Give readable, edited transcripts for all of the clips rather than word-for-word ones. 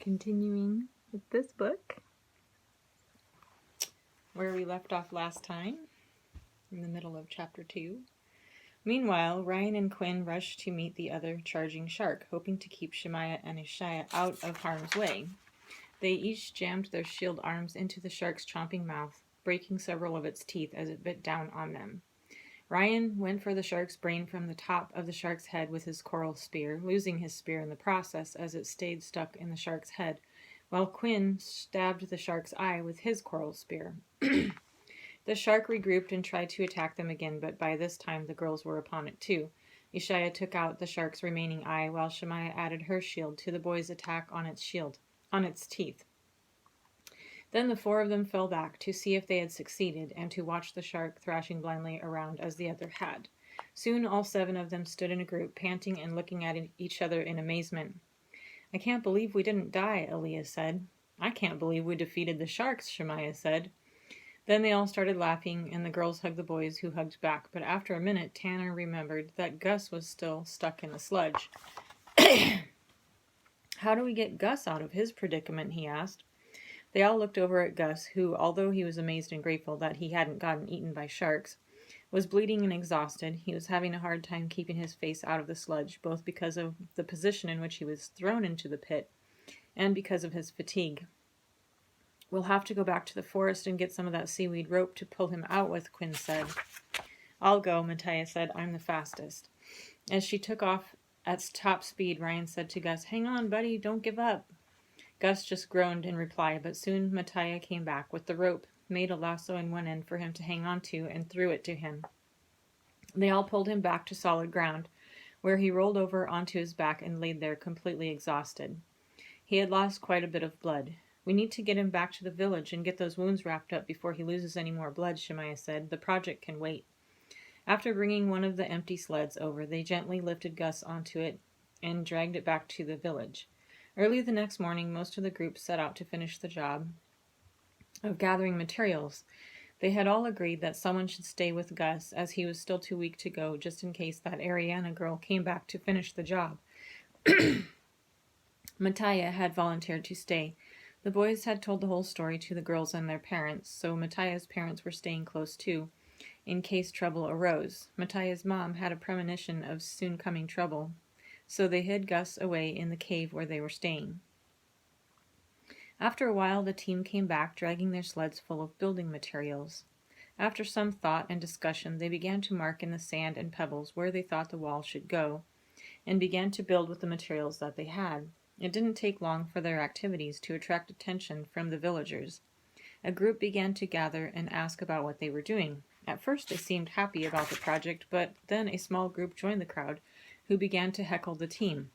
Continuing with this book, where we left off last time, in the middle of chapter 2. Meanwhile, Ryan and Quinn rushed to meet the other charging shark, hoping to keep Shemaiah and Ishaya out of harm's way. They each jammed their shield arms into the shark's chomping mouth, breaking several of its teeth as it bit down on them. Ryan went for the shark's brain from the top of the shark's head with his coral spear, losing his spear in the process as it stayed stuck in the shark's head, while Quinn stabbed the shark's eye with his coral spear. The shark regrouped and tried to attack them again, but by this time the girls were upon it too. Ishaya took out the shark's remaining eye, while Shemaiah added her shield to the boys' attack on its teeth. Then the four of them fell back to see if they had succeeded, and to watch the shark thrashing blindly around as the other had. Soon all 7 of them stood in a group, panting and looking at each other in amazement. "I can't believe we didn't die," Aaliyah said. "I can't believe we defeated the sharks," Shemaiah said. Then they all started laughing, and the girls hugged the boys, who hugged back. But after a minute, Tanner remembered that Gus was still stuck in the sludge. "How do we get Gus out of his predicament?" he asked. They all looked over at Gus, who, although he was amazed and grateful that he hadn't gotten eaten by sharks, was bleeding and exhausted. He was having a hard time keeping his face out of the sludge, both because of the position in which he was thrown into the pit and because of his fatigue. "We'll have to go back to the forest and get some of that seaweed rope to pull him out with," Quinn said. "I'll go," Matthias said. "I'm the fastest." As she took off at top speed, Ryan said to Gus, "Hang on, buddy, don't give up." Gus just groaned in reply, but soon Matthias came back with the rope, made a lasso in one end for him to hang on to, and threw it to him. They all pulled him back to solid ground, where he rolled over onto his back and laid there completely exhausted. He had lost quite a bit of blood. "We need to get him back to the village and get those wounds wrapped up before he loses any more blood," Shemaiah said. "The project can wait." After bringing one of the empty sleds over, they gently lifted Gus onto it and dragged it back to the village. Early the next morning, most of the group set out to finish the job of gathering materials. They had all agreed that someone should stay with Gus, as he was still too weak to go, just in case that Ariana girl came back to finish the job. Matthias had volunteered to stay. The boys had told the whole story to the girls and their parents, so Matthias' parents were staying close too, in case trouble arose. Matthias' mom had a premonition of soon coming trouble, so they hid Gus away in the cave where they were staying. After a while, the team came back, dragging their sleds full of building materials. After some thought and discussion, they began to mark in the sand and pebbles where they thought the wall should go, and began to build with the materials that they had. It didn't take long for their activities to attract attention from the villagers. A group began to gather and ask about what they were doing. At first they seemed happy about the project, but then a small group joined the crowd, who began to heckle the team.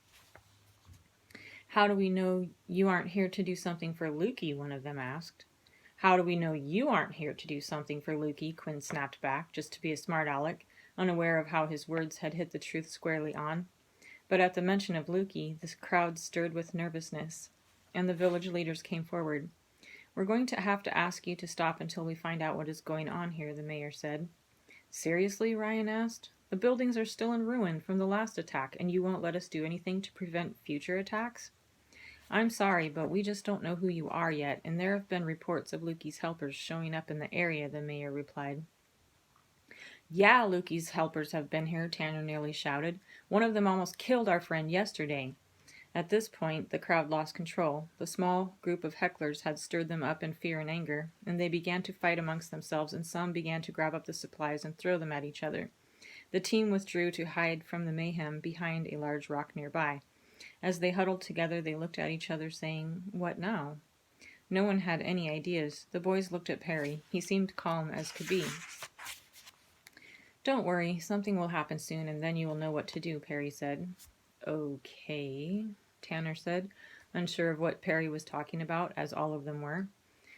"How do we know you aren't here to do something for Lukey?" one of them asked. "How do we know you aren't here to do something for Lukey?" Quinn snapped back, just to be a smart aleck, unaware of how his words had hit the truth squarely on. But at the mention of Lukey, the crowd stirred with nervousness, and the village leaders came forward. "We're going to have to ask you to stop until we find out what is going on here," the mayor said. "Seriously?" Ryan asked. "The buildings are still in ruin from the last attack, and you won't let us do anything to prevent future attacks?" "I'm sorry, but we just don't know who you are yet, and there have been reports of Lukey's helpers showing up in the area," the mayor replied. "Yeah, Lukey's helpers have been here," Tanner nearly shouted. "One of them almost killed our friend yesterday." At this point, the crowd lost control. The small group of hecklers had stirred them up in fear and anger, and they began to fight amongst themselves, and some began to grab up the supplies and throw them at each other. The team withdrew to hide from the mayhem behind a large rock nearby. As they huddled together, they looked at each other, saying, "What now?" No one had any ideas. The boys looked at Perry. He seemed calm as could be. "Don't worry, something will happen soon, and then you will know what to do," Perry said. "Okay," Tanner said, unsure of what Perry was talking about, as all of them were.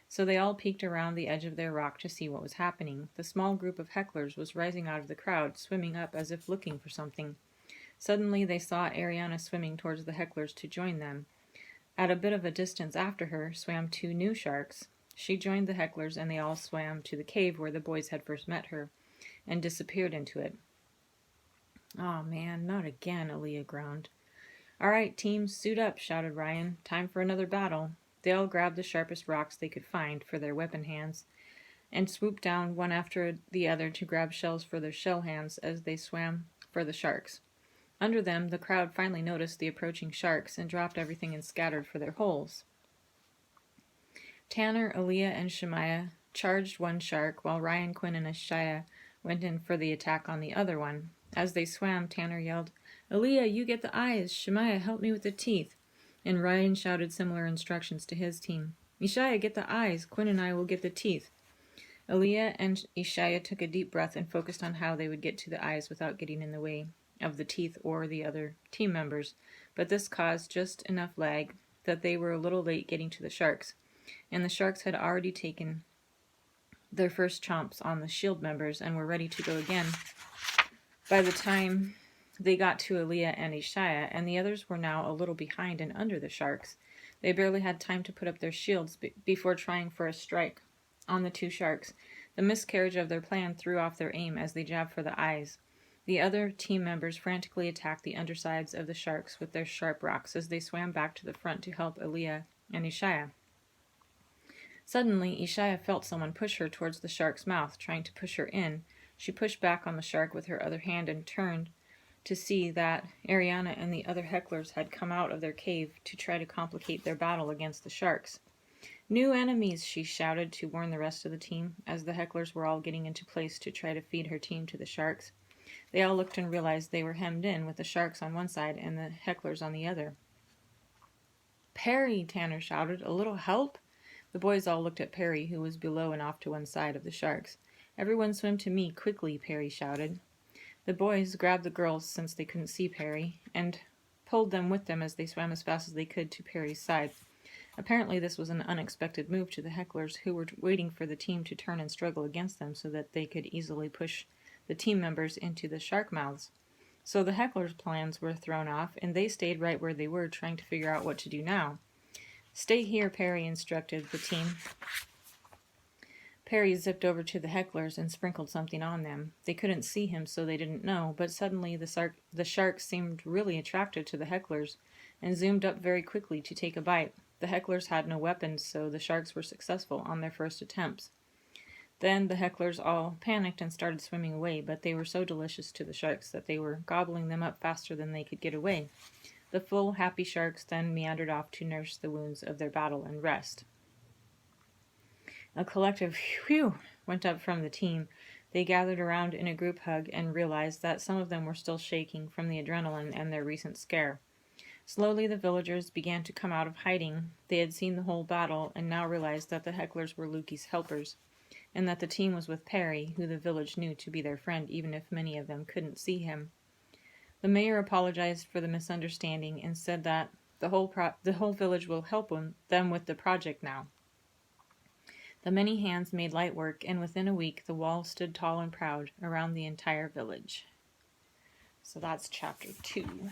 So they all peeked around the edge of their rock to see what was happening. The small group of hecklers was rising out of the crowd, swimming up as if looking for something. Suddenly they saw Ariana swimming towards the hecklers to join them. At a bit of a distance after her swam 2 new sharks. She joined the hecklers, and they all swam to the cave where the boys had first met her, and disappeared into it. "Aw, man, not again," Aaliyah groaned. "All right, team, suit up," shouted Ryan. "Time for another battle." They all grabbed the sharpest rocks they could find for their weapon hands and swooped down one after the other to grab shells for their shell hands as they swam for the sharks. Under them, the crowd finally noticed the approaching sharks and dropped everything and scattered for their holes. Tanner, Aaliyah, and Shemaiah charged one shark, while Ryan, Quinn, and Ashaya went in for the attack on the other one. As they swam, Tanner yelled, "Aaliyah, you get the eyes. Shemaiah, help me with the teeth." And Ryan shouted similar instructions to his team. "Ishaya, get the eyes. Quinn and I will get the teeth." Aaliyah and Ishaya took a deep breath and focused on how they would get to the eyes without getting in the way of the teeth or the other team members, but this caused just enough lag that they were a little late getting to the sharks, and the sharks had already taken their first chomps on the shield members and were ready to go again by the time they got to Aaliyah and Ishaya, and the others were now a little behind and under the sharks. They barely had time to put up their shields before trying for a strike on the two sharks. The miscarriage of their plan threw off their aim as they jabbed for the eyes. The other team members frantically attacked the undersides of the sharks with their sharp rocks as they swam back to the front to help Aaliyah and Ishaya. Suddenly, Ishaya felt someone push her towards the shark's mouth, trying to push her in. She pushed back on the shark with her other hand and turned to see that Ariana and the other hecklers had come out of their cave to try to complicate their battle against the sharks. "New enemies," she shouted to warn the rest of the team, as the hecklers were all getting into place to try to feed her team to the sharks. They all looked and realized they were hemmed in with the sharks on one side and the hecklers on the other. "Perry!" Tanner shouted. "A little help?" The boys all looked at Perry, who was below and off to one side of the sharks. "Everyone swim to me, quickly," Perry shouted. The boys grabbed the girls, since they couldn't see Perry, and pulled them with them as they swam as fast as they could to Perry's side. Apparently this was an unexpected move to the hecklers, who were waiting for the team to turn and struggle against them so that they could easily push the team members into the shark mouths. So the hecklers' plans were thrown off, and they stayed right where they were, trying to figure out what to do now. "Stay here," Perry instructed the team. Perry zipped over to the hecklers and sprinkled something on them. They couldn't see him, so they didn't know, but suddenly the shark seemed really attracted to the hecklers and zoomed up very quickly to take a bite. The hecklers had no weapons, so the sharks were successful on their first attempts. Then the hecklers all panicked and started swimming away, but they were so delicious to the sharks that they were gobbling them up faster than they could get away. The full, happy sharks then meandered off to nurse the wounds of their battle and rest. A collective "whew" went up from the team. They gathered around in a group hug and realized that some of them were still shaking from the adrenaline and their recent scare. Slowly the villagers began to come out of hiding. They had seen the whole battle and now realized that the hecklers were Lukey's helpers, and that the team was with Perry, who the village knew to be their friend even if many of them couldn't see him. The mayor apologized for the misunderstanding and said that the whole village will help them with the project now. The many hands made light work, and within a week the wall stood tall and proud around the entire village. So that's chapter 2.